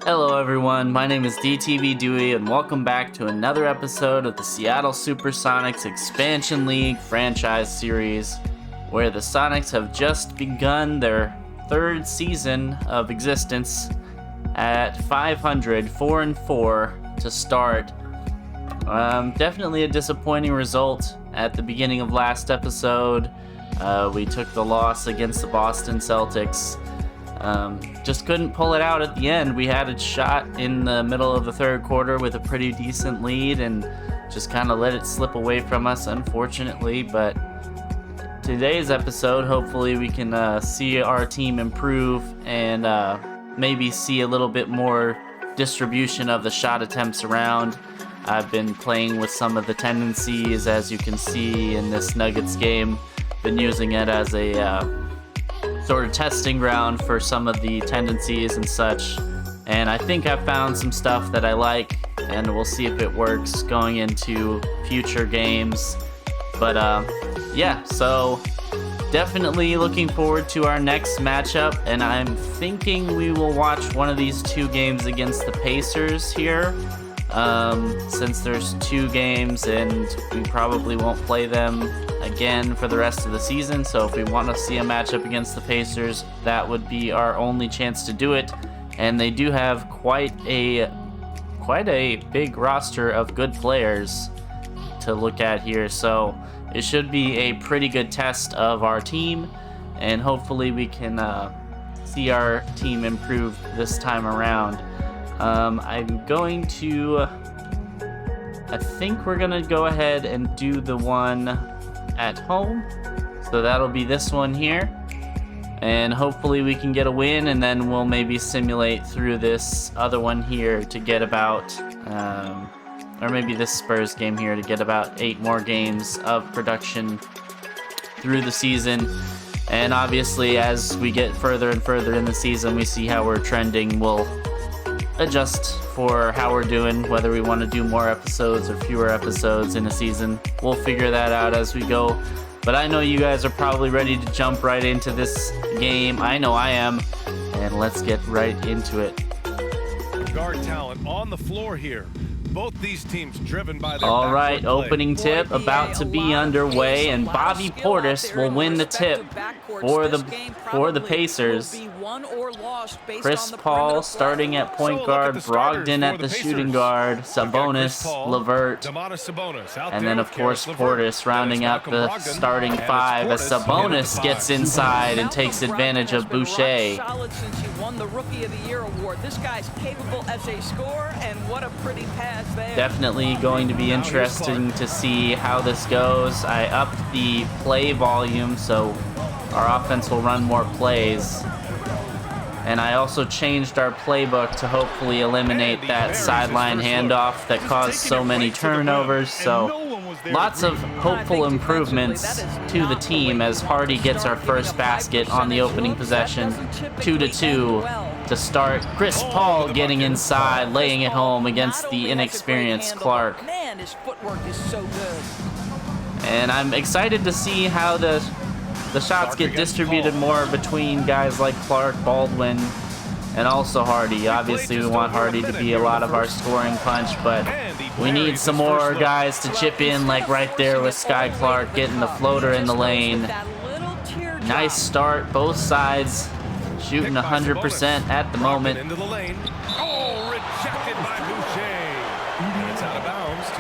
Hello everyone, my name is DTV Dewey and welcome back to another episode of the Seattle Supersonics Expansion League franchise series, where the Sonics have just begun their third season of existence at 500, 4-4 to start. Definitely a disappointing result at the beginning of last episode. We took the loss against the Boston Celtics. Just couldn't pull it out at the end. We had a shot in the middle of the third quarter with a pretty decent lead and just kind of let it slip away from us, unfortunately. But today's episode, hopefully we can see our team improve and maybe see a little bit more distribution of the shot attempts around. I've been playing with some of the tendencies, as you can see in this Nuggets game. Been using it as a sort of testing ground for some of the tendencies and such, and I think I've found some stuff that I like, and we'll see if it works going into future games. But yeah, so definitely looking forward to our next matchup, and I'm thinking we will watch one of these two games against the Pacers here, since there's two games and we probably won't play them again for the rest of the season. So if we want to see a matchup against the Pacers, that would be our only chance to do it. And they do have quite a big roster of good players to look at here, so it should be a pretty good test of our team, and hopefully we can see our team improve this time around. I think we're gonna go ahead and do the one at home, so that'll be this one here, and hopefully we can get a win, and then we'll maybe simulate through this other one here to get about or maybe this Spurs game here to get about 8 more games of production through the season. And obviously as we get further and further in the season, we see how we're trending, we'll adjust for how we're doing, whether we want to do more episodes or fewer episodes in a season. We'll figure that out as we go. But I know you guys are probably ready to jump right into this game. I know I am. And let's get right into it. Guard talent on the floor here. Both these teams driven by their all right, opening tip about to be underway, and Bobby Portis will win the tip for the Pacers. Chris Paul starting at point guard, Brogdon at the shooting guard, Sabonis, LeVert, and then of course Portis rounding out the starting 5 as Sabonis gets inside and takes advantage of Boucher. Won the Rookie of the Year award. This guy's capable as a scorer, and what a pretty pass there. Definitely going to be interesting to see how this goes. I upped the play volume so our offense will run more plays. And I also changed our playbook to hopefully eliminate that sideline handoff that caused so many turnovers. So lots of hopeful improvements to the team as Hardy gets our first basket on the opening possession. 2-2 to start. Chris Paul getting inside, laying it home against the inexperienced Clark. And I'm excited to see how the shots get distributed more between guys like Clark, Baldwin, and also Hardy. Obviously, we want Hardy to be a lot of our scoring punch, but we need some more guys to chip in, like right there with Skyy Clark getting the floater in the lane. Nice start, both sides shooting 100% at the moment.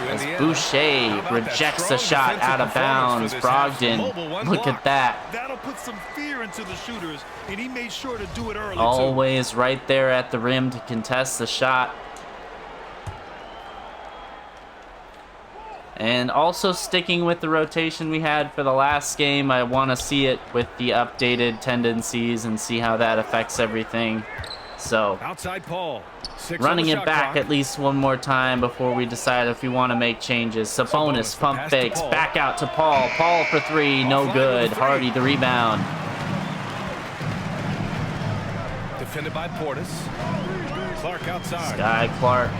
As Boucher rejects a shot out of bounds. Brogdon, look at that. That'll put some fear into the shooters, and he made sure to do it early. Always right there at the rim to contest the shot. And also sticking with the rotation we had for the last game, I want to see it with the updated tendencies and see how that affects everything. So outside Paul. Running it back at least one more time before we decide if we want to make changes. Sabonis pump fakes, back out to Paul. Paul for 3, no good. Hardy the rebound. Defended by Portis. Clark outside. Skyy Clark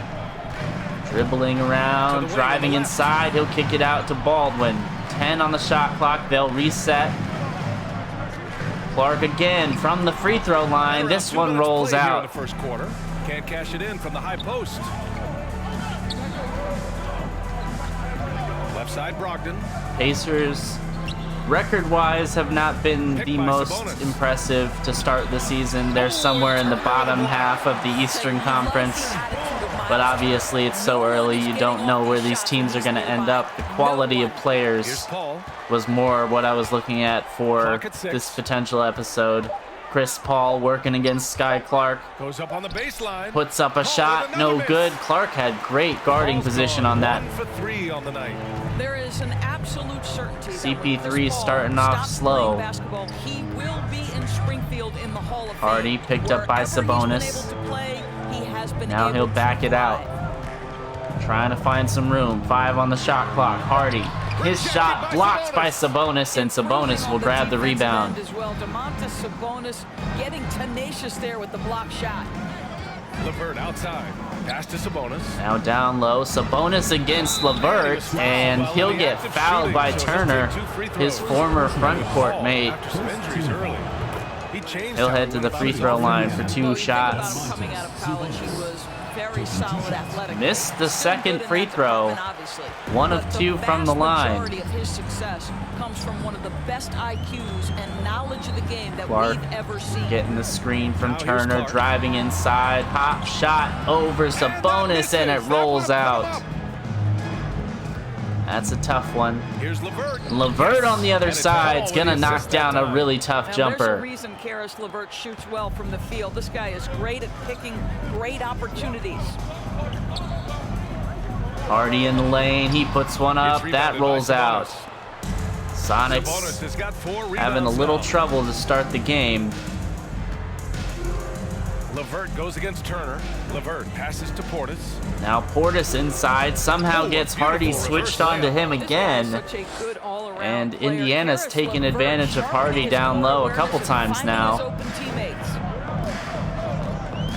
dribbling around, driving inside. He'll kick it out to Baldwin. 10 on the shot clock. They'll reset. Clark again from the free throw line. This one rolls out. Can't cash it in from the high post. Left side, Brogdon. Pacers, record-wise, have not been the most impressive to start the season. They're somewhere in the bottom half of the Eastern Conference. But obviously, it's so early, you don't know where these teams are going to end up. The quality of players was more what I was looking at for this potential episode. Chris Paul working against Skyy Clark. Goes up on the baseline. Puts up a shot, no good. Clark had great guarding position on that. 1 for 3 on the night. There is an absolute certainty CP3 starting off slow. He will be in Springfield in the Hall of Fame. Hardy picked up by Sabonis. Now he'll back it out. Trying to find some room. 5 on the shot clock. Hardy. His shot blocked by Sabonis, and Sabonis will grab the rebound. As well, Domantas Sabonis getting tenacious there with the block shot. LeVert outside. Pass to Sabonis. Now down low. Sabonis against LeVert, and he'll get fouled by Turner, his former front court mate. He'll head to the free throw line for 2 shots. Coming out of college, he was very solid athletic. Missed the second free throw. 1 of 2 from the line. The majority of his success comes from one of the best IQs and knowledge of the game that Clark we've ever seen. getting the screen from Turner, driving inside. Hop shot over Sabonis, and it rolls out. That's a tough one. Here's LeVert. LeVert on the other side is going to knock down a really tough There's jumper. a reason Karis LeVert shoots well from the field. This guy is great at picking great opportunities. Hardy in the lane. He puts one up. That rolls out. Sonics having a little trouble to start the game. LeVert goes against Turner. LeVert passes to Portis. Now Portis inside somehow gets Hardy switched onto him again. And Indiana's taken advantage of Hardy down low a couple times now.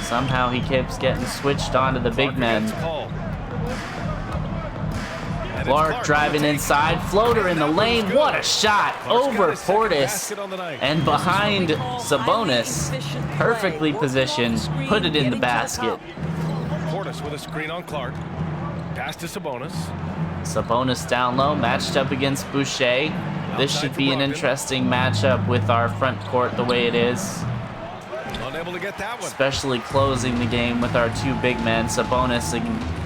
Somehow he keeps getting switched onto the big men. Clark driving inside, floater in the lane, what a shot over Portis and behind Sabonis, perfectly positioned, put it in the basket. Portis with a screen on Clark, pass to Sabonis. Sabonis down low, matched up against Boucher. This should be an interesting matchup with our front court the way it is. Unable to get that one. Especially closing the game with our 2 big men, Sabonis and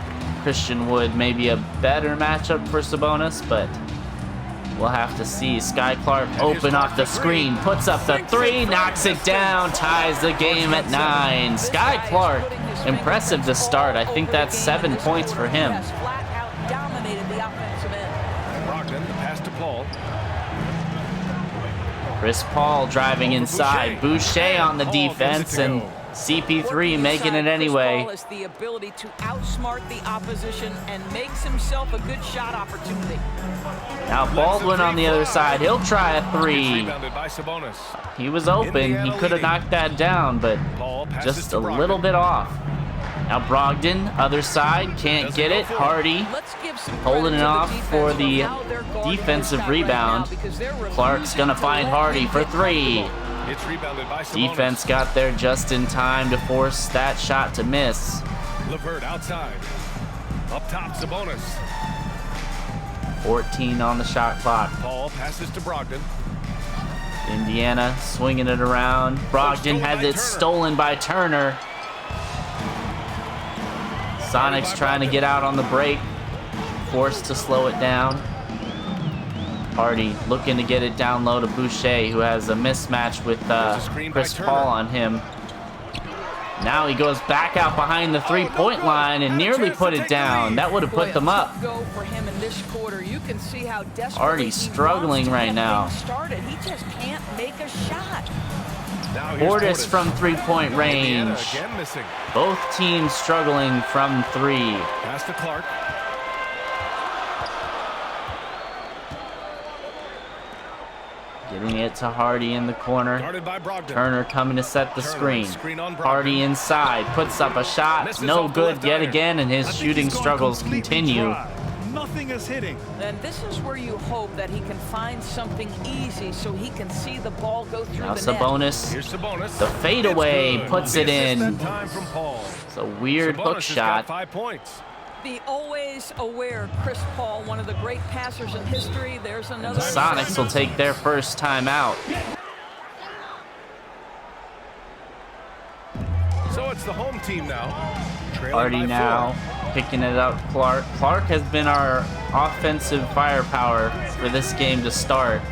Christian Wood. Maybe a better matchup for Sabonis, but we'll have to see. Skyy Clark open off the screen, puts up the 3, knocks it down, ties the game at 9. Skyy Clark, impressive to start. I think that's 7 points for him. Brogdon, the pass to Paul. Chris Paul driving inside, Boucher on the defense, and CP3 making it anyway. Has the ability to outsmart the opposition and makes himself a good shot opportunity. Now Baldwin on the other side, he'll try a 3. He was open, he could have knocked that down, but just a little bit off. Now Brogdon, other side, can't get it. Hardy holding it off for the defensive rebound. Clark's gonna find Hardy for 3. It's rebounded by Sabonis. Defense got there just in time to force that shot to miss. LeVert outside. Up top, Sabonis. 14 on the shot clock. Paul passes to Brogdon. Indiana swinging it around. Brogdon has it stolen by Turner. Sonics trying to get out on the break. Forced to slow it down. Hardy looking to get it down low to Boucher, who has a mismatch with Chris Paul on him. Now he goes back out behind the 3-point line and nearly put it down. That would have put them up. Hardy struggling right now. He just can't make a shot. Portis from 3-point range. Both teams struggling from 3. Pass to Clark. Getting it to Hardy in the corner. Turner coming to set the screen. Hardy inside, puts up a shot. No good yet again, and his shooting struggles continue. Nothing is hitting. And this is where you hope that he can find something easy so he can see the ball go through Now the net. Sabonis, the fadeaway, puts it in. It's a weird hook Sabonis has shot. got 5 points. The always aware Chris Paul, one of the great passers in history. There's another. The Sonics will take their first time out. So it's the home team now. Trailing Hardy by now 4. picking it up. Clark has been our offensive firepower for this game to start.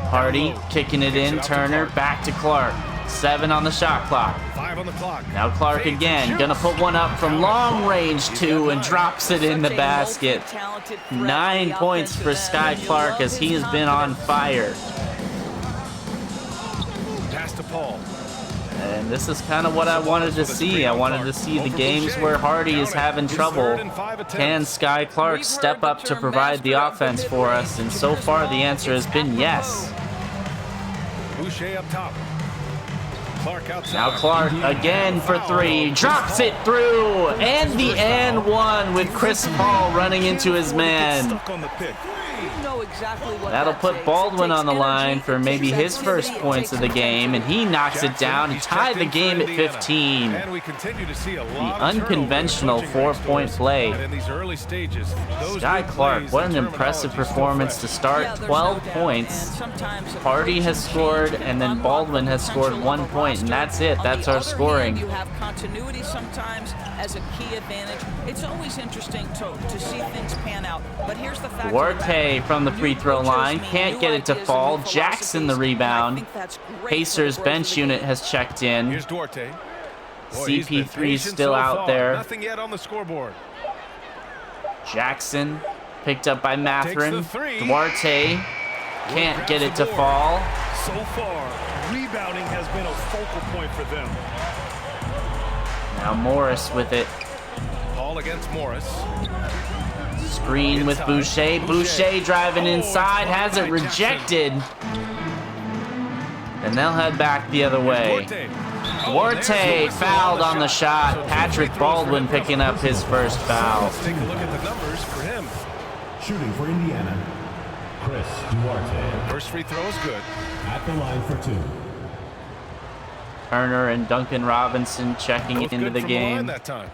Hardy kicking it in. Turner back to Clark. 7 on the shot clock. 5 on the clock. Now Clark again, gonna put one up from long range too and drops it in the basket. 9 points for Skyy Clark as he has been on fire. Pass to Paul. And this is kind of what I wanted to see. I wanted to see the games where Hardy is having trouble. Can Skyy Clark step up to provide the offense for us? And so far the answer has been yes. Boucher up top. Clark outside. Now Clark again for 3, drops it through, and the and one with Chris Paul running into his man. That'll put Baldwin on the line for maybe his first points of the game, and he knocks it down and tied the game at 15. The unconventional 4-point play. Skyy Clark, what an impressive performance to start. 12 points. Hardy has scored, and then Baldwin has scored 1 point, and that's it. That's our scoring. You have continuity sometimes as a key advantage. It's always interesting to see things pan out. But here's the fact. Duarte from the free throw line, can't get it to fall. Jackson the rebound. Pacers bench unit has checked in. Here's Duarte. CP3 still out there. Nothing yet on the scoreboard. Jackson picked up by Matherin. Duarte can't get it to fall. So far, rebounding has been a focal point for them. Now Morris with it. Paul against Morris. Screen with Boucher. Boucher driving inside, has it rejected. And they'll head back the other way. Duarte fouled on the shot. Patrick Baldwin picking up his first foul. Let's take a look at the numbers for him. Shooting for Indiana, Chris Duarte. First free throw is good. At the line for 2. Turner and Duncan Robinson checking Both into good the from line game. that time.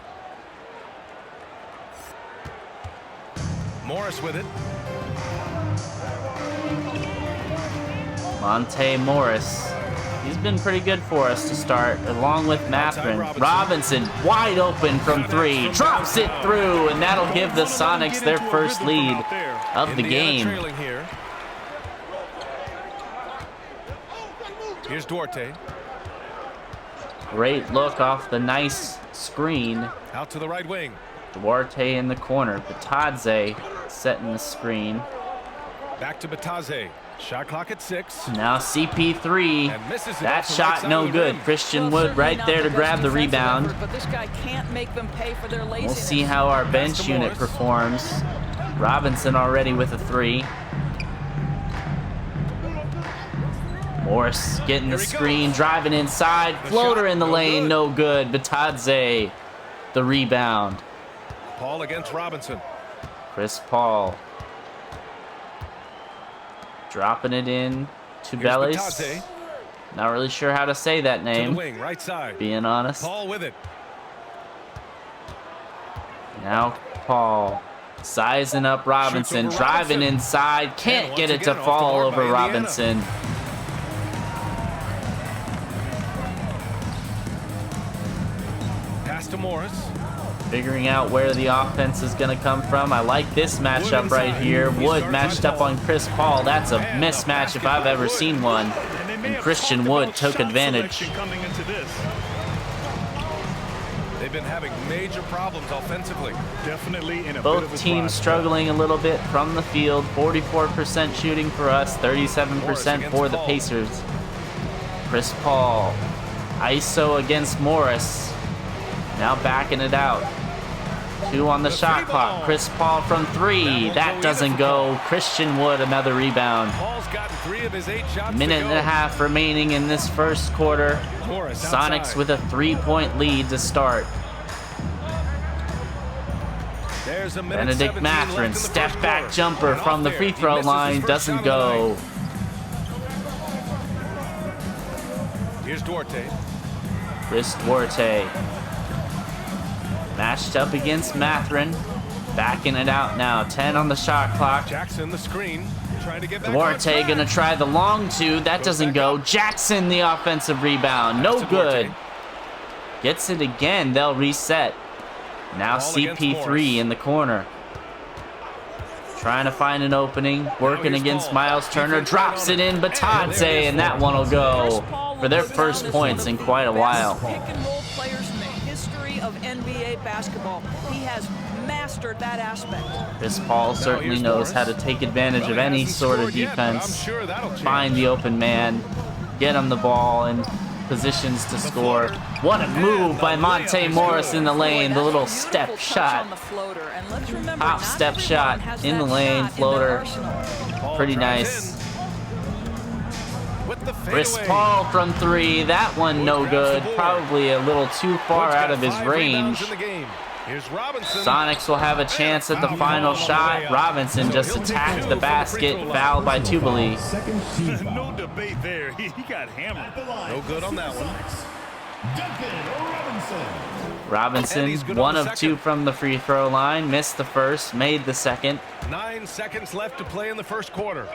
Morris with it. Monte Morris. He's been pretty good for us to start, along with Matherin. Robinson wide open from 3. Drops it through, and that'll give the Sonics their first lead of the game. Trailing here. Here's Duarte. Great look off the nice screen. Out to the right wing. Duarte in the corner. Batadze setting the screen. Back to Batadze. Shot clock at 6. Now CP3. And misses it That off the shot right side no of the good. rim. Christian Wood right there to grab the rebound. But this guy can't make them pay for their laziness. We'll see how our bench unit performs. Robinson already with a 3. Morris getting the screen, driving inside. Floater in the lane, no good. Batadze, the rebound. Paul against Robinson. Chris Paul. Dropping it in to Here's Bellis. Batadze. Not really sure how to say that To the name, wing, right side. being honest. Paul with it. Now Paul sizing up Robinson, over driving Robinson. inside. Can't And get once it to again, off the fall board over by Indiana. Robinson. Pass to Morris. Figuring out where the offense is going to come from. I like this matchup right here. Wood matched up on Chris Paul. That's a mismatch if I've ever seen one. And Christian Wood took advantage. Coming into this. They've been having major problems offensively. Definitely in a bit of Both a teams spot. struggling a little bit from the field. 44% shooting for us, 37% for the Pacers. Chris Paul, ISO against Morris. Now backing it out. 2 on the shot clock. Chris Paul from 3. That doesn't go. Christian Wood, another rebound. Paul's gotten 3 of his 8 shots. Minute and a half remaining in this first quarter. Morris Sonics outside. with a 3-point lead to start. There's a minute Benedict 17 left in Matherin, the step first back quarter. jumper And from off the there. free He throw misses his line, first doesn't shot of the go. night. Here's Duarte. Chris Duarte. Matched up against Matherin. Backing it out now. 10 on the shot clock. Jackson the screen. Trying to get back on Duarte track. gonna try the long two. That doesn't go. Jackson the offensive rebound. No good. Gets it again. They'll reset. Now CP3 in the corner. Trying to find an opening. Working against Miles Turner. Drops it in Batadze, and that one will go for their first points in quite a while. Pick and roll players in the history of NBA basketball. He has mastered that aspect. Chris Paul certainly knows how to take advantage of any sort of defense. Find the open man. Get him the ball and positions to score. What a move by Monte Morris in the lane. The little step shot. Hop step shot in the lane. Floater. Pretty nice. Chris Paul from 3. That one no good. Probably a little too far out of his range. Sonics will have a chance at the final shot. Robinson just attacked the basket. Fouled by Tubali. No debate there. He got hammered. No good on that one. Robinson, 1 of 2 from the free throw line. Missed the first, made the second. 9 seconds left to play in the first quarter.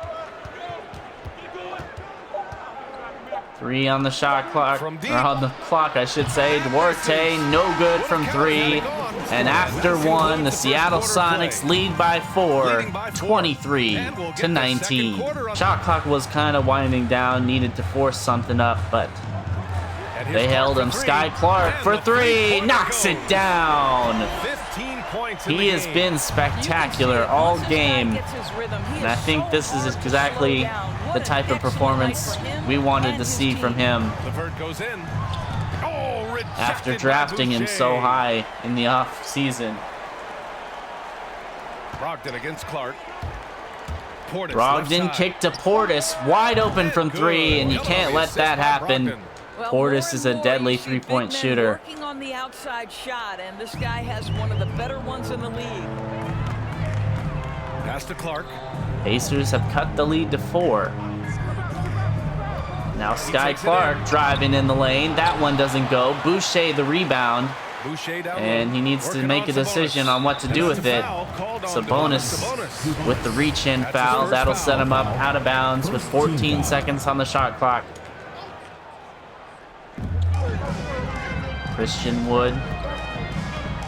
3 on the shot clock, or on the clock, I should say. Duarte, no good from 3. And after 1, the Seattle Sonics lead by 4, 23-19. Shot clock was kind of winding down, needed to force something up, but they held him. Skyy Clark for 3, knocks it down. He has been spectacular all game, and I think this is exactly the type of performance we wanted to see from him after drafting him so high in the off season. Brogdon against Clark. Brogdon kicked to Portis, wide open from 3, and you can't let that happen. Portis is a deadly three-point shooter. Working on the outside shot, and this guy has one of the better ones in the league. Pass to Clark. Pacers have cut the lead to 4. Now Skyy Clark driving in the lane. That one doesn't go. Boucher the rebound. And he needs to make a decision on what to do with it. Sabonis with the reach-in foul. That'll set him up out of bounds with 14 seconds on the shot clock. Christian Wood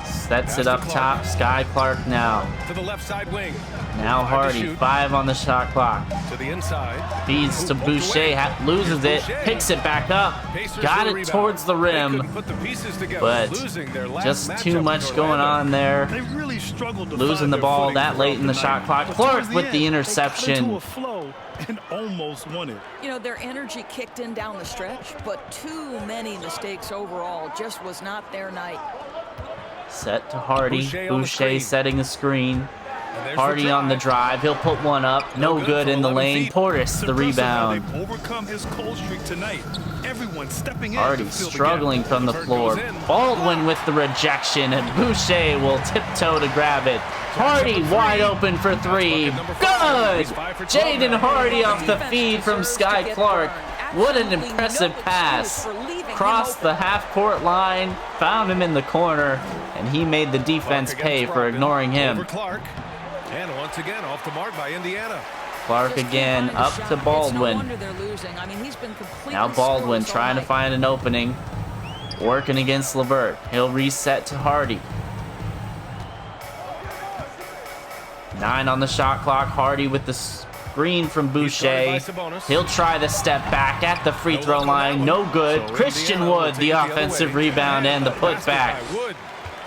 sets it up top. Skyy Clark now. To the left side wing. Now Hardy, 5 on the shot clock. To the inside. Feeds to Boucher, loses it, picks it back up. Got it towards the rim, but just too much going on there. They really struggled to Losing find the their ball footing that late in the shot clock. Clark with the interception. And almost won it. You know, their energy kicked in down the stretch, but too many mistakes overall. Just was not their night. Set to Hardy. Boucher setting a screen. Hardy on the drive. He'll put one up. No good in the lane. Portis the rebound. Overcome his cold streak tonight. Everyone stepping in. Hardy struggling from the floor. Baldwin with the rejection, and Boucher will tiptoe to grab it. Hardy wide open for 3. Good! Jaden Hardy off the feed from Skyy Clark. What an impressive pass. Crossed the half-court line, found him in the corner, and he made the defense pay for ignoring him. And once again, off the mark by Indiana. Clark again, up to Baldwin. Now Baldwin trying to find an opening. Working against LeVert. He'll reset to Hardy. 9 on the shot clock. Hardy with the screen from Boucher. He'll try the step back at the free throw line. No good. Christian Wood, the offensive rebound and the putback.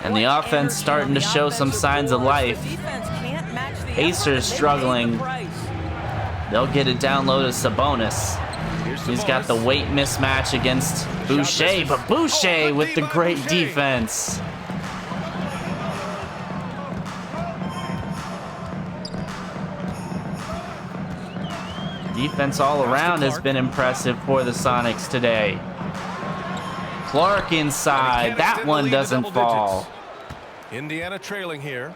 And the offense starting to show some signs of life. Pacers struggling. They'll get it down low to Sabonis. He's got the weight mismatch against Boucher, but Boucher with the great defense. Defense all around has been impressive for the Sonics today. Clark inside. That one doesn't fall. Indiana trailing here.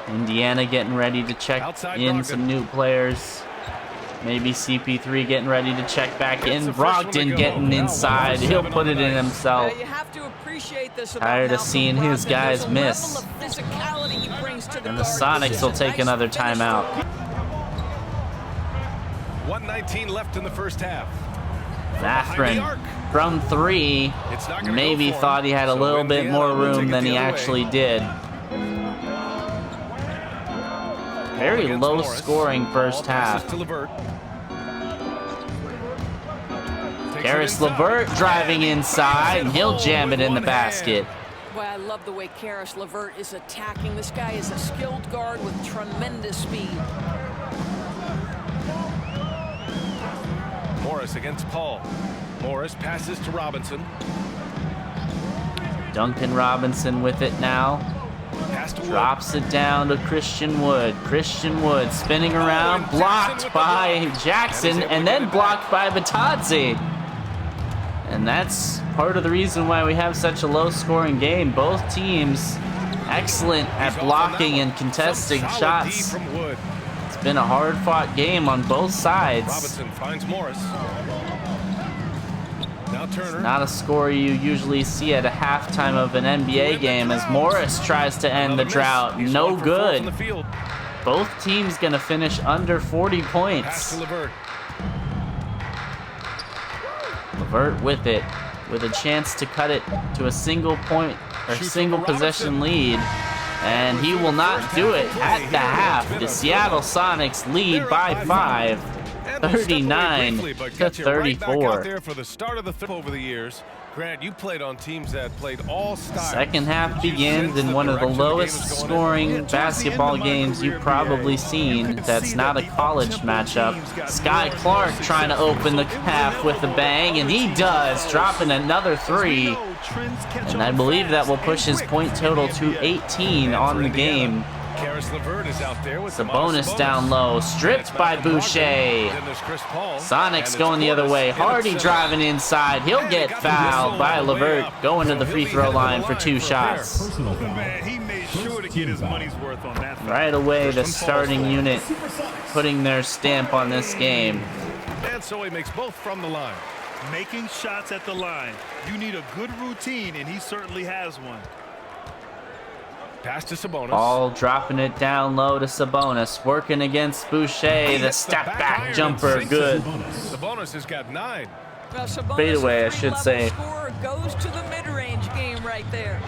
Indiana getting ready to check in some new players. Maybe CP3 getting ready to check back in. Brogdon getting inside. He'll put it in himself. You have to appreciate this about Tired of Malcolm seeing his Brogdon. guys There's a miss. level of physicality he brings to the And the guard Sonics will position. take Nice another finish. timeout. 1:19 left in the first half. Mathurin from 3. Maybe thought he had a little bit more room than he actually did. Very low scoring first half. Karis LeVert driving inside, and he'll jam it in the basket. Boy, I love the way Karis LeVert is attacking. This guy is a skilled guard with tremendous speed. Morris against Paul. Morris passes to Robinson. Duncan Robinson with it now. Pass to Wood. Drops it down to Christian Wood. Christian Wood spinning around, blocked by Jackson, and then blocked by Batadze. And that's part of the reason why we have such a low-scoring game. Both teams excellent at blocking and contesting shots. From Wood. It's been a hard-fought game on both sides. Robinson finds Morris. Now Turner. Not a score you usually see at a halftime of an NBA game as Morris tries to end the drought. He's No 1 for 4 from good. the field. Both teams gonna finish under 40 Pass points. to LeVert. LeVert with it, with a chance to cut it to a single point or Shoots single over possession Robinson. lead. And he will not do it at the half. The Seattle Sonics lead by 5. And they'll step away 39 briefly, but to get you right back 34. out there for the start of the over the years. Grant, you played on teams that played all styles. Second half Did you begins sense in one of the direction game lowest is going in? scoring basketball games you've probably seen. That's not a college matchup. Skyy Clark trying to open the half with a bang, and he does, dropping another 3. And I believe that will push his point total to 18 on the game. Karis LeVert is out there with Sabonis down low, stripped by Boucher. Then there's Chris Paul. Sonics And going the it's other way. Portis. Hardy It's driving inside. He'll get fouled by LeVert, going to the free throw line for 2 shots. Personal foul. Man, he made sure to get his money's worth on that. Right away, the starting unit putting their stamp on this game. And so he makes both from the line. Making shots at the line. You need a good routine, and he certainly has one. Pass to Sabonis. All dropping it down low to Sabonis, working against Boucher. The step back jumper, good. Sabonis has got 9. Well, Sabonis, Fade away, a I should three-level say. scorer, goes to the mid-range game right there.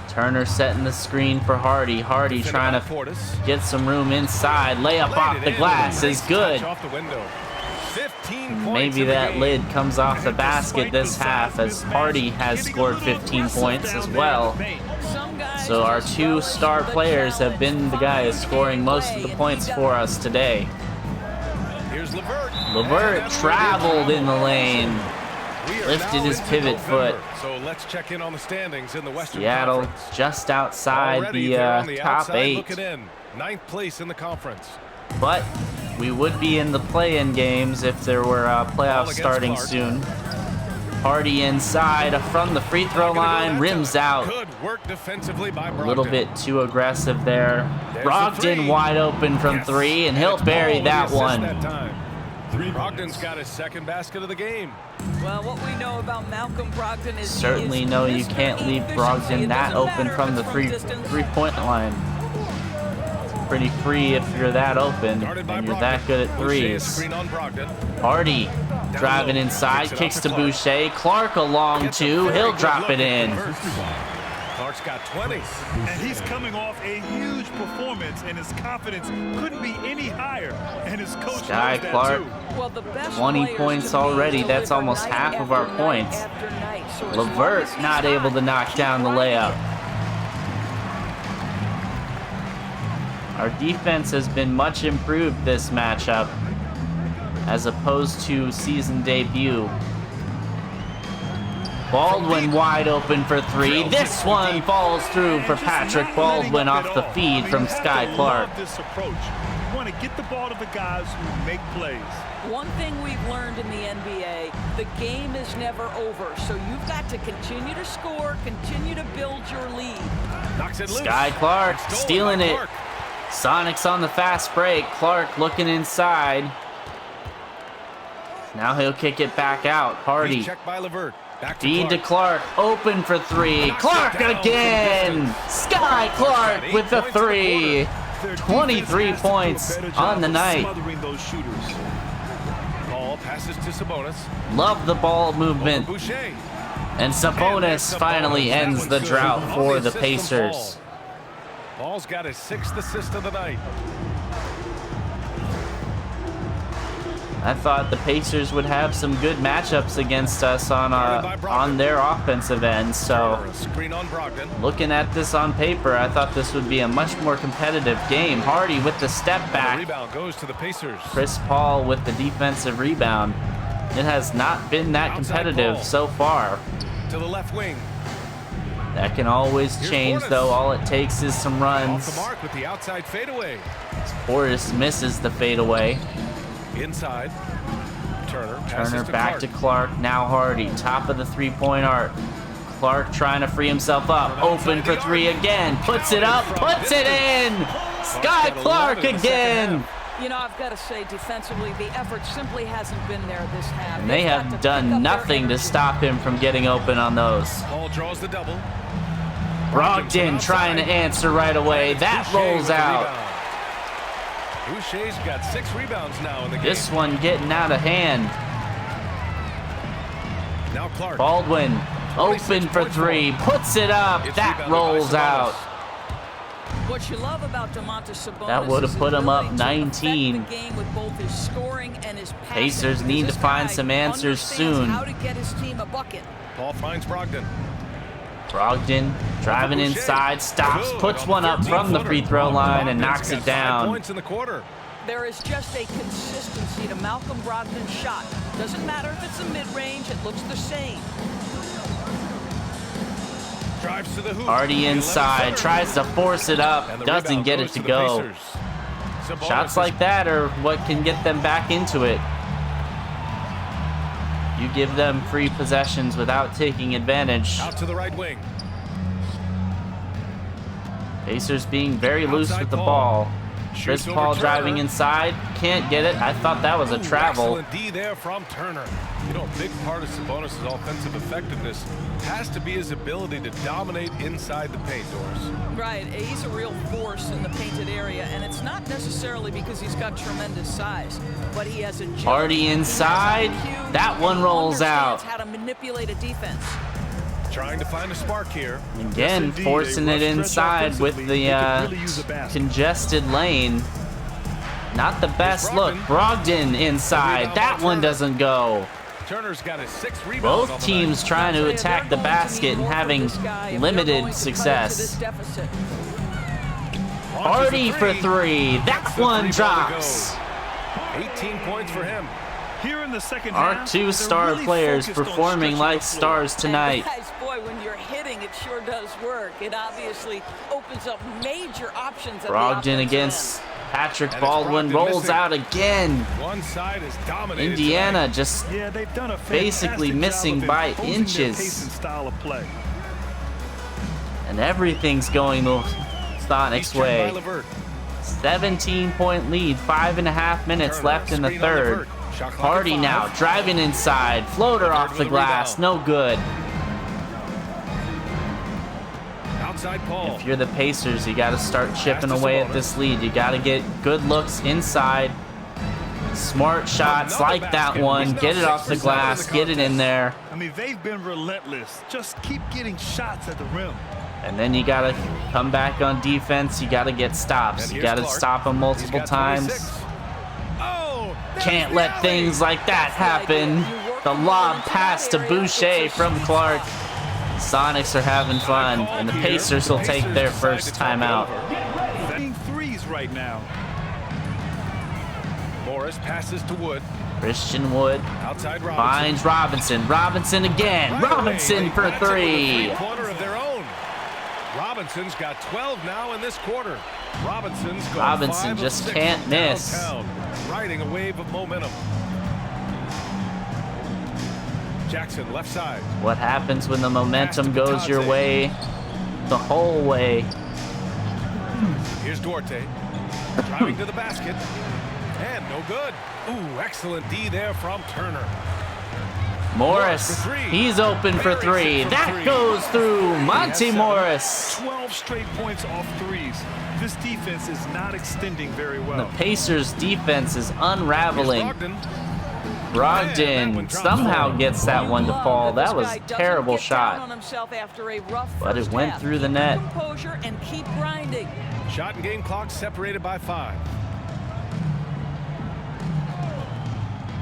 Turner setting the screen for Hardy. Hardy trying to Portis. get some room inside. Layup off the glass is good. Off the window. 15 points Maybe in the that game. lid comes off the basket this half as Hardy has scored 15 points as well. Some guys So our just 2 relish star the players have been the guys challenge. scoring most of the And points he for does. us today. Here's LeVert. LeVert traveled in the lane. We are Lifted now his into pivot November. foot. So let's check in on the standings in the Western Seattle Conference. just outside Already the they're on the top outside 8. looking in. 9th place in the conference. But we would be in the play-in games if there were playoffs against starting Clark. soon. Hardy inside from the free throw line, rims out. Good work defensively by Brogdon. A little bit too aggressive there. There's the Brogdon three. wide open from Yes. 3, and he'll it's bury Paul with the that assist one. That time. 3 Brogdon's points. got his second basket of the game. Well, what we know about Malcolm Brogdon is Certainly he is know you Mr. can't leave Efficiency. Brogdon It that doesn't open matter from if the it's distance. three-point line. Pretty free if you're that open Guarded by and you're Brogdon. that good at Boucher threes. screen on Brogdon. Hardy driving low. inside, Kicks it kicks out to to Clark. Boucher. Clark along Gets a two, very he'll good drop look it at in. Clark's got 20. And he's coming off a huge performance, and his confidence couldn't be any higher. And his coach Skyy knows that Clark, too. Well, the best 20 players points to me already. That's deliver almost night half of our after points. night after night. So as LeVert long as he's not able to knock keep down the running layup. it. Our defense has been much improved this matchup as opposed to season debut. Baldwin wide open for 3. This one falls through for Patrick Baldwin off the feed from Skyy Clark. This approach. You want to get the ball to the guys who make plays. One thing we've learned in the NBA, the game is never over. So you've got to continue to score, continue to build your lead. Knocks it loose. Skyy Clark stealing it. Sonics on the fast break. Clark looking inside. Now he'll kick it back out. Hardy. Checked by Levert. Feed to Clark. Open for three. Clark again. Skyy Clark with the three. 23 points on the night. Ball passes to Sabonis. Love the ball movement. Boucher. And Sabonis finally ends the drought for the Pacers. Ball's got his 6th assist of the night. I thought the Pacers would have some good matchups against us on their offensive end. So Screen on Brogdon. looking at this on paper, I thought this would be a much more competitive game. Hardy with the step The back. rebound goes to the Pacers. Chris Paul with the defensive rebound. It has not been that competitive so far. To the left wing. That can always change, though. All it takes is some Off runs. the mark with the outside fadeaway. Portis misses the fadeaway. Inside. Turner passes Turner to back Clark. to Clark. Now Hardy, top of the three-point arc. Clark trying to free himself up. Open for three again. Puts it up. Puts it in. Skyy Clark again. You know, I've got to say, defensively, the effort simply hasn't been there this half. And they They've got to have pick up done their nothing to energy. stop him from getting open on those. Ball draws the double. Brogdon trying to answer right away. That Boucher rolls with the out. rebound. Boucher's got 6 rebounds now in the game. This one getting out of hand. Now Clark. Baldwin open for three. Puts it up. It's That rebounded by rolls Sabonis. out. What you love about Domantas Sabonis That would have is his put him up ability to affect 19. the game with both his scoring and his passing. Pacers need This to find guy some answers understands soon. how to get his team a bucket. Paul finds Brogdon. Brogdon driving inside, stops, puts one up from the free throw line and knocks it Got 5 down. points in the quarter. There is just a consistency to Malcolm Brogdon's shot. Doesn't matter if it's a mid-range, it looks the same. Drives to the hoop. Hardy inside, tries to force it And up, the doesn't rebound get it goes to the go. Pacers. Sabonis Shots is like that are what can get them back into it. You give them free possessions without taking advantage. out to the right wing. Pacers being very loose Outside with the Paul. ball. Shoots Chris over Paul Turner. driving inside, can't get it. I thought that was a travel. Excellent D there from Turner. You know, a big part of Sabonis' offensive effectiveness has to be his ability to dominate inside the paint, Doris. Right, he's a real force in the painted area, and it's not necessarily because he's got tremendous size, but he has agility. Hardy He has inside. IQ. That one He rolls understands out. how to manipulate a defense. Trying to find a spark here. Again, indeed, forcing a it rough stretch inside with offensively. the They could really use a basket. congested lane. Not the best look. Brogdon inside. That one doesn't go. Turner's got his 6th rebound. Both teams trying to attack the basket and having limited success. Hardy for three. That one drops. 18 points for him. Here in the second Our half, two they're star really players focused on performing stretching like the floor. stars tonight. And guys, boy, when you're hitting, it sure does work. It obviously opens up major options. At the Brogdon offensive against end. Patrick And it's Baldwin Brogdon rolls missing. out again. One side is dominated. Indiana tonight. just Yeah, they've done a basically fantastic missing job of by imposing their inches. pace and style of play. And everything's going the He's Sonics turned by way. Levert. 17-point lead, 5.5 minutes Turner, left in the screen on third. Levert. Shot clock Hardy at 5. now driving inside, floater Levert off with the a glass, rebound. no good. Outside Paul. If you're the Pacers, you got to start chipping Pass to away at Sabonis. this lead. You got to get good looks inside. Smart shots Another like that basket. one. He's now Get it off 6 the for 7 in glass. the Get it in contest. there. I mean, they've been relentless. Just keep getting shots at the rim. And then you got to come back on defense. You got to get stops. And You here's got to Clark. stop them He's multiple got times. 26. Oh, there's Can't the let alley. things like that That's the idea. happen. You work The them lob into pass to that area. Boucher It's a from sweet Clark. spot. Sonics are having fun, and the Pacers will take their first timeout. Hitting threes right now. Morris passes to Wood. Christian Wood Outside Robinson. finds Robinson. Robinson again. Right away, Robinson they for match it with a three. three-pointer of their own. Robinson's got 12 now in this quarter. Robinson's going Robinson 5 of just 6 can't miss. downtown, riding a wave of momentum. Jackson, left side. What happens when the momentum goes your way the whole way? Here's Duarte. Driving to the basket. And no good. Ooh, excellent D there from Turner. Morris, he's open for three. That goes through. Monty Morris. 12 straight points off threes. This defense is not extending very well. The Pacers' defense is unraveling. Brogdon somehow gets that one to fall. That was a terrible shot, but it went through the net. Shot and game clock separated by 5.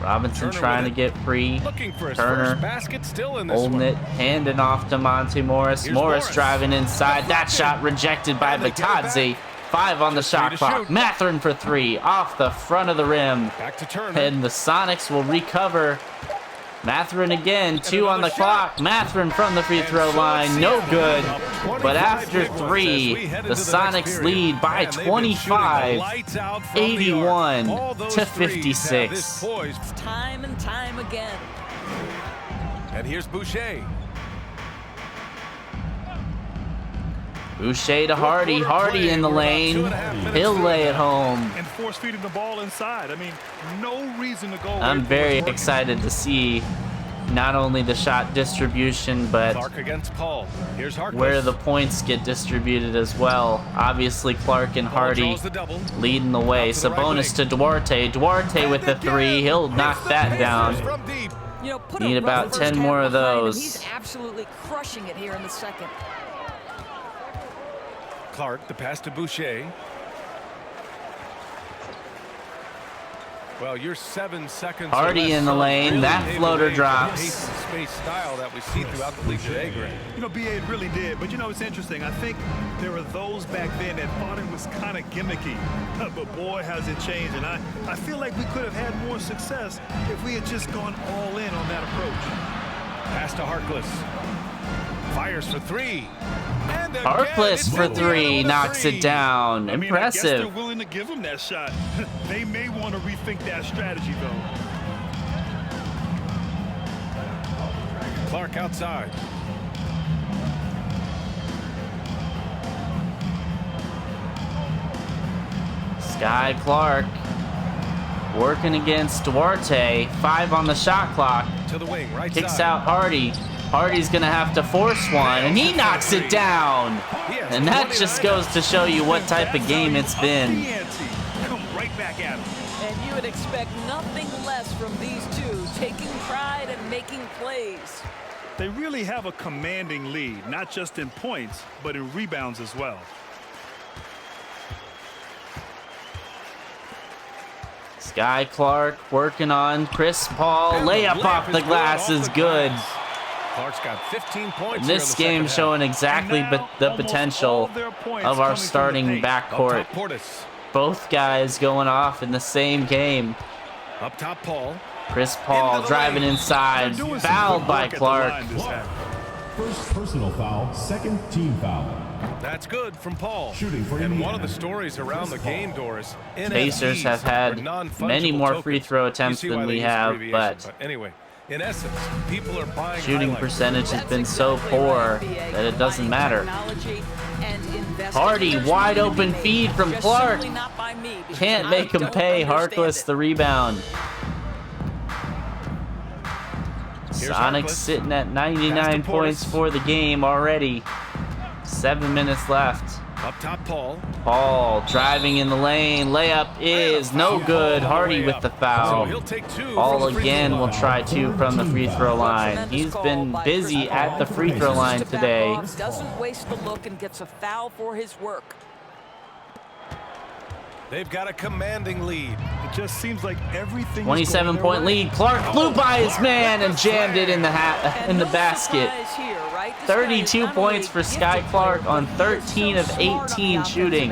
Robinson trying to get free. Looking for his Turner first basket, still in this holding one. it, handing off to Monty Morris. Morris driving inside. That shot rejected by Batadze. 5 on the shot clock. Mathurin for 3 off the front of the rim. Back to Turner. And the Sonics will recover. Mathurin again, 2 on the clock. Mathurin from the free throw line, no good. But after 3, the Sonics lead by 25, 81 to 56. Time and time again. And here's Boucher. Boucher to Hardy. Hardy in the lane. He'll lay it home. And force feeding the ball inside. I mean, no reason to go. I'm very excited to see not only the shot distribution, but Clark against Paul. Here's where the points get distributed as well. Obviously, Clark and Hardy leading the way. Sabonis to Duarte. Duarte with the 3. He'll knock that down. You know, Need about 10 more of those. He's absolutely crushing it here in the second. Clark, the pass to Boucher. Well, you're 7 seconds. Hardy in the lane. Really That floater drops. Space style that we see throughout the league today, Greg. You know, BA, it really did. But, you know, it's interesting. I think there were those back then that thought it was kind of gimmicky. But, boy, has it changed. And I feel like we could have had more success if we had just gone all in on that approach. Pass to Harkless. Fires for 3. And Harkless for 3 knocks it down. I mean, Impressive. I guess they're willing to give him that shot. They may want to rethink that strategy, though. Clark outside. Skyy Clark working against Duarte. 5 on the shot clock. To the wing, right Kicks side. out Hardy. Hardy's going to have to force one, and he knocks it down. And that just goes to show you what type of game it's been. Come right back at him. And you would expect nothing less from these two, taking pride and making plays. They really have a commanding lead, not just in points, but in rebounds as well. Skyy Clark working on Chris Paul. Layup off the glass is good. Clark's got 15 points. And this game showing exactly the potential of our starting backcourt. Both guys going off in the same game. Up top, Paul. Chris Paul driving inside, fouled by Clark. First personal foul, second team foul. That's good from Paul. Shooting for and Indiana. one of the stories around the game, Doris. Pacers have had many more free throw attempts than we have, but anyway, in essence, people are buying shooting percentage has been so poor that it doesn't matter. Hardy, wide open feed from Clark. Can't make him pay. Harkless the rebound. Sonics sitting at 99 points for the game already. 7 minutes left. Up top, Paul. Paul driving in the lane. Layup is no good. Hardy with the foul. Paul again will try 2 from the free throw line. He's been busy at the free throw line today. Doesn't waste the look and gets a foul for his work. They've got a commanding lead. It just seems like everything. 27-point lead. Clark flew by his man and jammed it in the basket. 32 points for Skyy Clark on 13 of 18 shooting.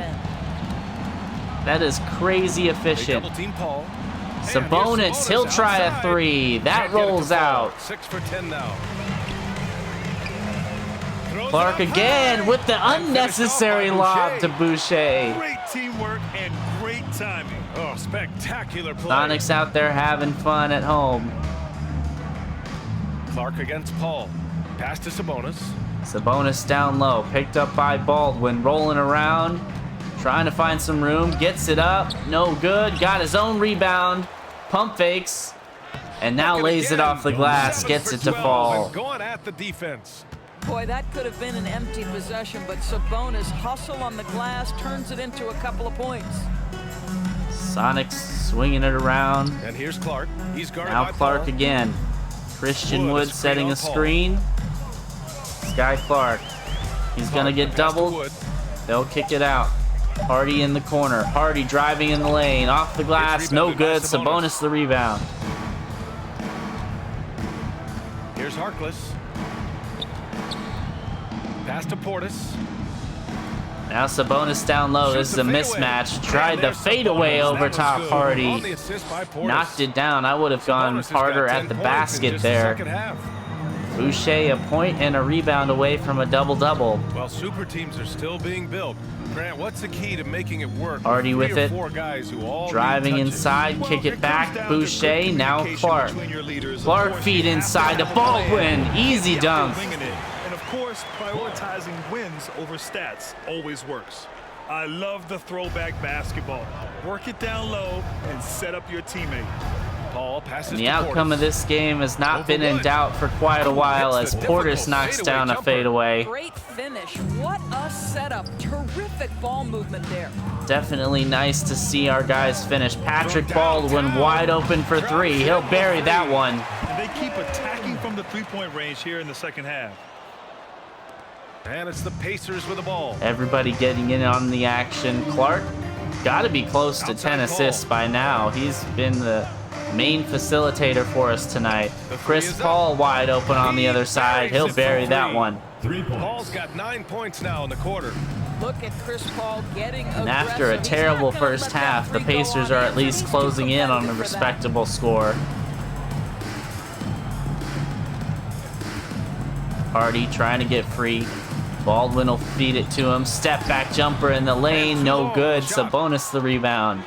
That is crazy efficient. Sabonis, he'll try a 3. That rolls out. 6 for 10 now. Clark again with the unnecessary lob to Boucher. Great teamwork and great timing. Oh, spectacular play. Sonics out there having fun at home. Clark against Paul. Pass to Sabonis. Sabonis down low, picked up by Baldwin, rolling around, trying to find some room, gets it up, no good, got his own rebound, pump fakes, and now lays it off the glass, gets it to fall. Going at the defense. Boy, that could have been an empty possession, but Sabonis hustle on the glass, turns it into a couple of points. Sonics swinging it around. And here's Clark. He's guarded Now by Clark Paul. again. Christian Wood Wood setting on a Paul. screen. Skyy Clark. He's gonna get Pass to doubled. Wood. They'll kick it out. Hardy in the corner. Hardy driving in the lane. Off the glass. No rebounded by good. Sabonis. Sabonis the rebound. Here's Harkless. Pass to Portis. Now Sabonis down low. This is a mismatch. Tried the fadeaway over top Hardy. Knocked it down. I would have gone harder at the basket there. Boucher a point and a rebound away from a double-double. Well, super teams are still being built. Grant, what's the key to making it work? Hardy with Three or it. four guys who all Driving need touches. inside. Kick it back. Boucher. Now Clark. Clark Clark feed inside to Baldwin. Easy dunk. And of course, prioritizing wins over stats always works. I love the throwback basketball. Work it down low and set up your teammate. Paul passes And the to outcome Portis. of this game has not been in doubt for quite a while as Portis knocks down a fadeaway. Great finish. What a setup. Terrific ball movement there. Definitely nice to see our guys finish. Patrick Baldwin wide open for three. He'll bury that one. And they keep attacking from the three-point range here in the second half. And it's the Pacers with the ball. Everybody getting in on the action. Clark got to be close to 10 assists by now. He's been the main facilitator for us tonight. Chris Paul wide open on the other side. He'll bury that one. 3 points. Paul's got 9 points now in the quarter. Look at Chris Paul getting And after a aggressive. He's not terrible gonna first let that half, the three go Pacers on are in. at least He's too closing in on a competitive for that. respectable score. Hardy trying to get free. Baldwin will feed it to him. Step back jumper in the lane. No good. Sabonis the rebound.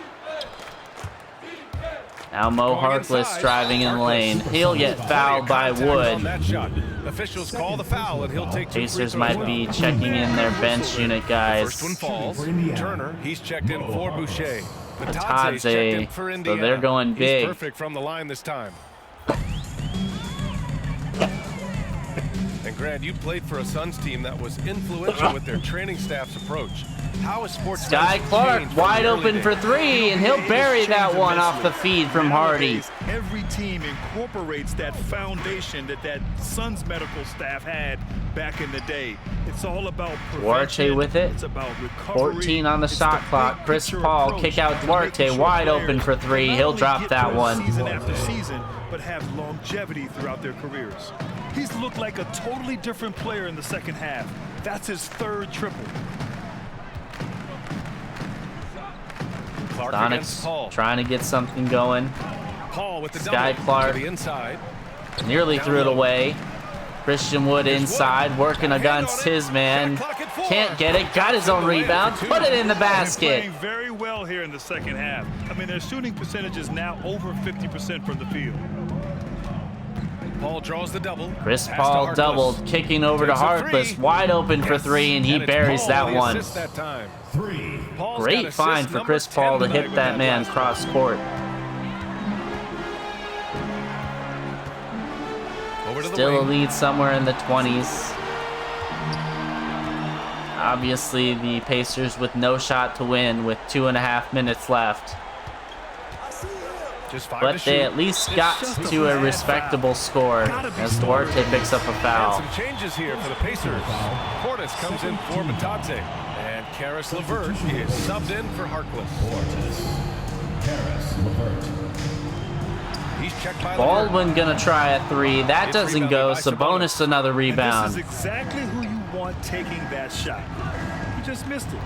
Now Mo Harkless driving in the lane. He'll get fouled by Wood. Officials call the foul and he'll take 2 free Pacers throws. might be checking in their bench unit guys. First one falls. Turner, he's checked in for Boucher. Batadze's Batadze, checked in for so Indiana. they're going He's big. perfect from the line this time. And Grant, you played for a Suns team that was influential with their training staff's approach. How is sports Skyy Clark wide open for three, and he'll bury that one off the feed from Hardy. Nowadays, every team incorporates that foundation that Suns medical staff had back in the day. It's all about Duarte prevention. with it. It's about recovery. 14 on the It's shot big clock. Chris picture Paul approach kick out to Duarte making sure wide players open for three. not He'll only drop get that through one. Season after season, but have longevity throughout their careers. He's looked like a totally different player in the second half. That's his third triple. Clark against Paul. Sonics trying to get something going. Paul with the Skyy double Clark. to the inside. Nearly threw it away. Christian Wood inside, working against his man. Can't get it. Got his own rebound. Put it in the They're basket. playing very well here in the second half. I mean, their shooting percentage is now over 50% from the field. Paul draws the double. Chris Pass to Paul Harkless. doubled, kicking over to Takes a Harkless. three. Wide open for three, and he And it's buries Paul that with the one. assist that time. 3. Paul's got Great assist find for number Chris 10 Paul to tonight hit with that man last one. cross court. Over to the Still a wing. lead somewhere in the 20s. Obviously, the Pacers with no shot to win with 2.5 minutes left. Just 5 But to they shoot. at least got to a respectable score as Duarte picks up a And foul. some changes here for the Pacers. Portis comes in for Batadze. And Karis LeVert is subbed in for Harkless. Karis LeVert. He's checked by Baldwin gonna try a three. That It's doesn't go. rebounded by Sabonis another And rebound. this is exactly who you want taking that shot. He just missed it.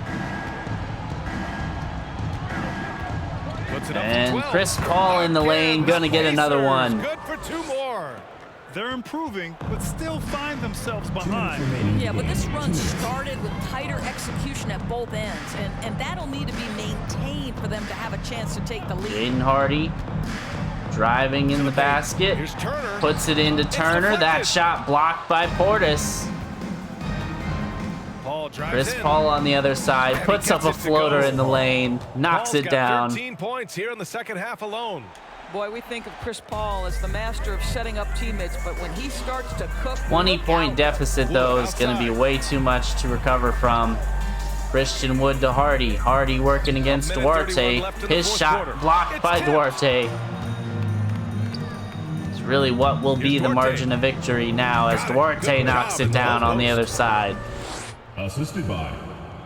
Puts it up And for 12. Chris Paul in the lane, gonna get another Pacers one. Good for 2 more. They're improving, but still find themselves behind. Yeah, but this run started with tighter execution at both ends, and that'll need to be maintained for them to have a chance to take the lead. Jaden Hardy Driving in the basket. Here's Turner. Puts it into Turner. That shot blocked by Portis. Paul drives Chris in. Paul on the other side. And he Puts up gets a it to go. floater in the lane. Knocks Paul's it got down. 13 points here in the second half alone. Boy, we think of Chris Paul as the master of setting up teammates, but when he starts to cook, 20-point deficit, though, is going to be way too much to recover from. Christian Wood to Hardy. Hardy working against Duarte. His shot blocked by Duarte. It's really what will be the margin of victory now as Duarte knocks it down on the other side. Assisted by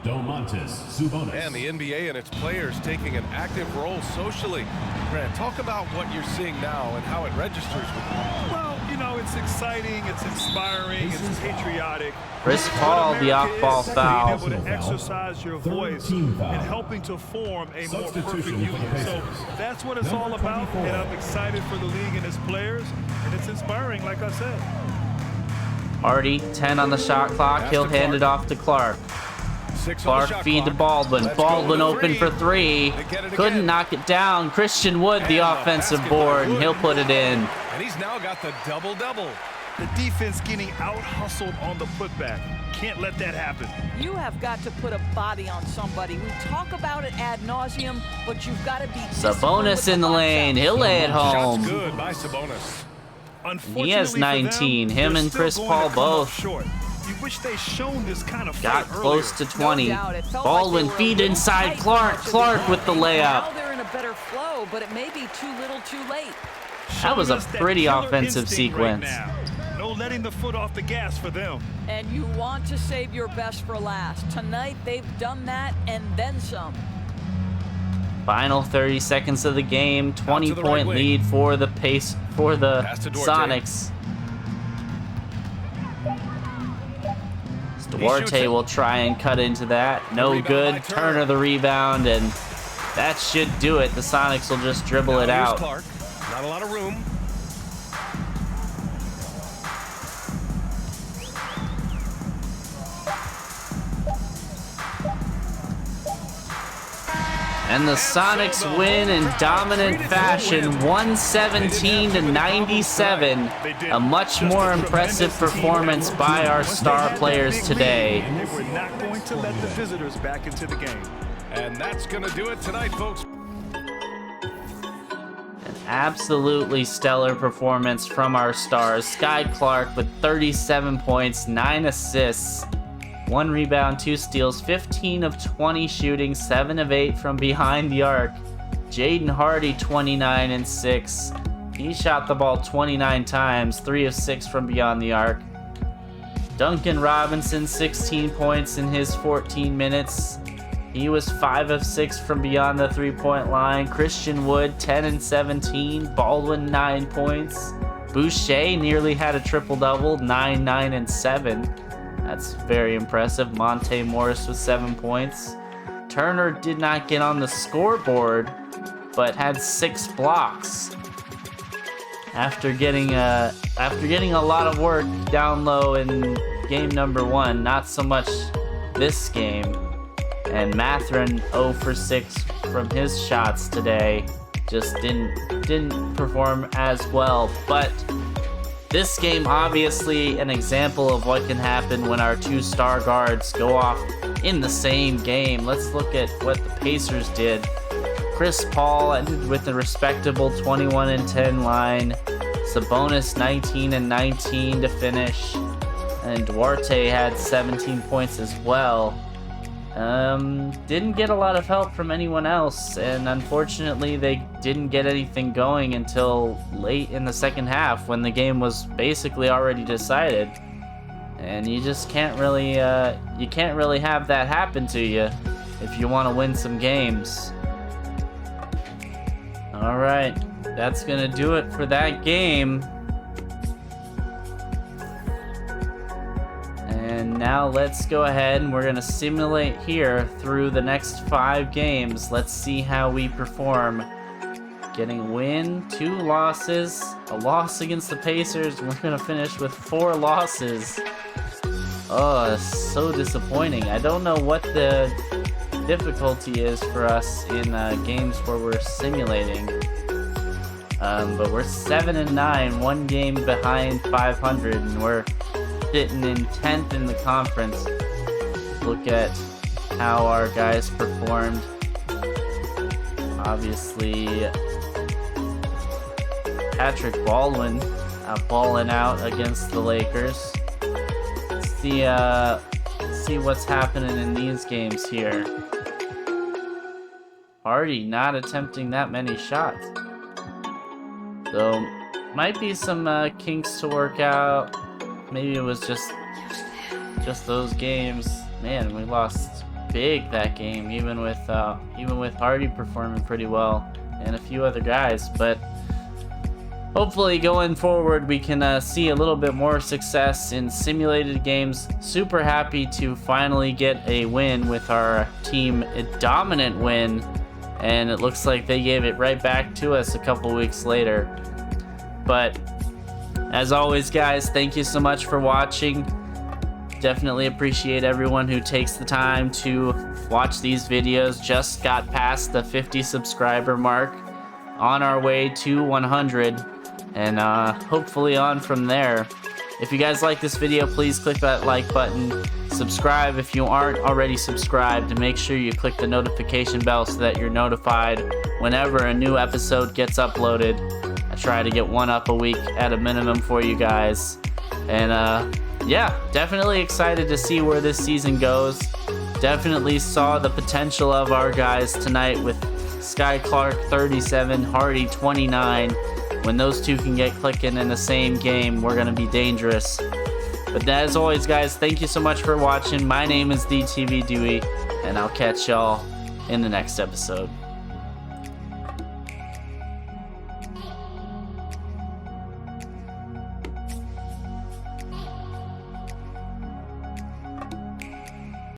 Domantas Sabonis. And the NBA and its players taking an active role socially. Grant, talk about what you're seeing now and how it registers with you. Well, you know, it's exciting, it's inspiring, it's patriotic. Chris Paul, the off-ball foul. Being able to exercise your voice and helping to form a more perfect Substitution for the union. So Pacers. that's what it's all Number about, 24. and I'm excited for the league and its players, and it's inspiring, like I said. Hardy, 10 on the shot clock. He'll hand it off to Clark. 6 on the Clark shot feed to clock. Baldwin. Let's go Baldwin with a open for three. They get it Couldn't again. knock it down. Christian Wood, the And the offensive basket by board, and Wood. he'll put it in. And he's now got the double-double. The defense getting out-hustled on the putback. Can't let that happen. You have got to put a body on somebody. We talk about it ad nauseum, but you've got to be disciplined with Sabonis in the box lane. out. He'll lay it Shots home. good by Sabonis. Unfortunately He has for 19. them, Him they're and still Chris going Paul to come up both short. You wish they shown this kind of got fight close earlier. to 20. No doubt. It felt Baldwin like they were a feed little inside tight Clark. much of the Clark with the game. Now layup. they're in a better flow, but it may be too little too late. That was a Showing us that pretty killer offensive instinct right sequence. now. No letting the foot off the gas for them. And you want to save your best for last. Tonight, they've done that and then some. Final 30 seconds of the game. the right 20-point wing. lead for the Pass to Duarte. Sonics. Duarte will try and cut into that. No rebound good. by Turner. Turner the rebound, and that should do it. The Sonics will just dribble it Now here's out. Clark. Not a lot of room. And the Sonics win in dominant fashion, 117-97. A much more impressive performance by our star players today. And they were not going to let the visitors back into the game. And that's going to do it tonight, folks. An absolutely stellar performance from our stars. Skyy Clark with 37 points, 9 assists, 1 rebound, 2 steals, 15 of 20 shooting, 7 of 8 from behind the arc. Jaden Hardy, 29 and 6. He shot the ball 29 times, 3 of 6 from beyond the arc. Duncan Robinson, 16 points in his 14 minutes. He was 5 of 6 from beyond the three-point line. Christian Wood, 10 and 17. Baldwin, 9 points. Boucher nearly had a triple-double, 9, 9, and 7. That's very impressive. Monte Morris with 7 points. Turner did not get on the scoreboard, but had 6 blocks. After getting a lot of work down low in game number 1, not so much this game. And Matherin 0 for 6 from his shots today. Just didn't perform as well. But this game, obviously an example of what can happen when our 2 star guards go off in the same game. Let's look at what the Pacers did. Chris Paul ended with a respectable 21 and 10 line. Sabonis 19 and 19 to finish. And Duarte had 17 points as well. Didn't get a lot of help from anyone else, and unfortunately they didn't get anything going until late in the second half when the game was basically already decided. And you just can't really have that happen to you if you want to win some games. All right, that's gonna do it for that game. And now let's go ahead and we're going to simulate here through the next 5 games. Let's see how we perform. Getting a win, 2 losses, a loss against the Pacers. We're going to finish with 4 losses. Oh, so disappointing. I don't know what the difficulty is for us in games where we're simulating. But we're 7-9, one game behind 500, and we're sitting in 10th in the conference. Look at how our guys performed. Obviously, Patrick Baldwin balling out against the Lakers. Let's see what's happening in these games here. Hardy not attempting that many shots. So, might be some kinks to work out. Maybe it was just those games. Man, we lost big that game, even with Hardy performing pretty well and a few other guys. But hopefully going forward, we can see a little bit more success in simulated games. Super happy to finally get a win with our team, a dominant win. And it looks like they gave it right back to us a couple weeks later. But as always, guys, thank you so much for watching. Definitely appreciate everyone who takes the time to watch these videos. Just got past the 50 subscriber mark, on our way to 100, and hopefully on from there. If you guys like this video, please click that like button. Subscribe if you aren't already subscribed, and make sure you click the notification bell so that you're notified whenever a new episode gets uploaded. I try to get one up a week at a minimum for you guys. And yeah, definitely excited to see where this season goes. Definitely saw the potential of our guys tonight with Skyy Clark 37, Hardy 29. When those two can get clicking in the same game, we're going to be dangerous. But as always, guys, thank you so much for watching. My name is DTV Dewey, and I'll catch y'all in the next episode.